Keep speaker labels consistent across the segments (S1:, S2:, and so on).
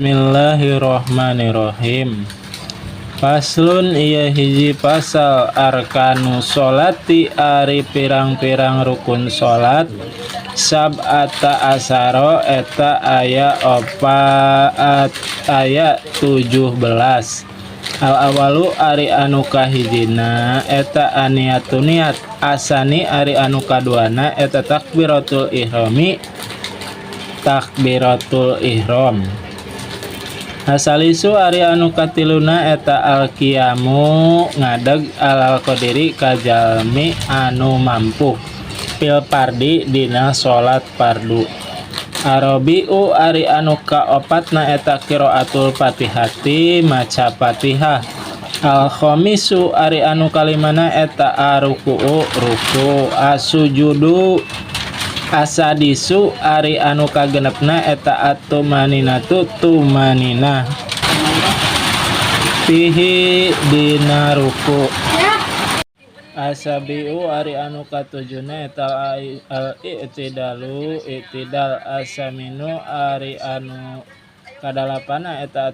S1: Bismillahirrohmanirrohim. Faslun ieu hiji pasal arkanu sholati ari pirang-pirang rukun sholat sab'ata asaro eta aya 17. Al awalu ari anu kahijina eta aniatu niat, asani ari anu kaduana eta takbiratul ihram. Asalisu ari anu katiluna eta al-qiyamu ngadeg alal qadiri kajalmi anu mampu fil pardi dina salat fardu. Arabiu ari anu kaopatna eta qiraatul Fatihati maca Fatihah. Al-khamisu ari anu kalimana eta ruku. Asujudu asadisu ari anu kagenepna eta atumaninatu tumaninah fihi dina ruku. Asabiu ari anu katujuna eta al-i'tidalu i'tidal. Asaminu ari anu kadalapana eta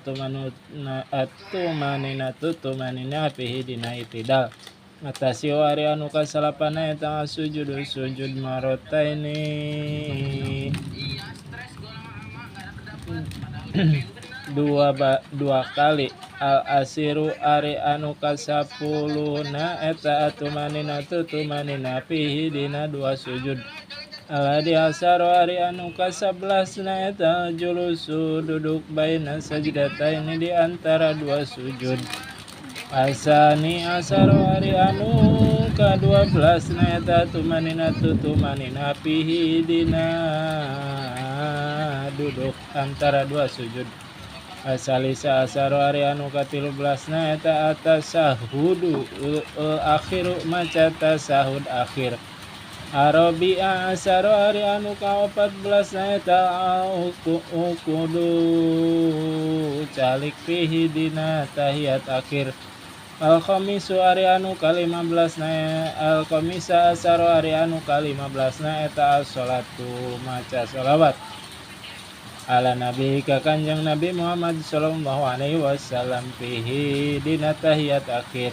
S1: atumaninatu tumaninah fihi dina i'tidal. Atasio ari anu kasalapana eta sujud marotaini dua kali. Al asiru ari anu kasapuluna eta atumaninatu tumanina fihi dina dua sujud. Al hadi asaro ari anu kasablasna eta julusu duduk baina sajdataini di antara dua sujud. Asani asaro ari anu ka-12 na eta tumaninatu tumanina fihi dina duduk antara dua sujud. Asalisa asaro ari anu ka-13 na eta atasahudu akhiru maca tasahud akhir. Arabi'a asaro ari anu ka-14 na eta ukudu calik fihi dina tahiyat akhir. Al-khamisu ari anu ka-15 na al-khamisa asaro ari anu ka-15 na eta as-sholatu maca sholawat ala nabi ka kanjeng Nabi Muhammad sallallahu alaihi wasallam fihi dina tahiyat akhir.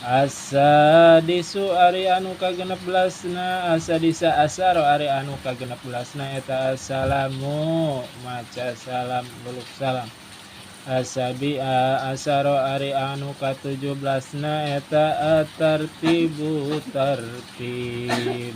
S1: Asadisu ari anu ka-16 na asadisa asaro ari anu ka-16 na eta assalamu maca salam buluk salam. Asabi'a asaro ari anu ka-17 na eta at-tartibu tartib.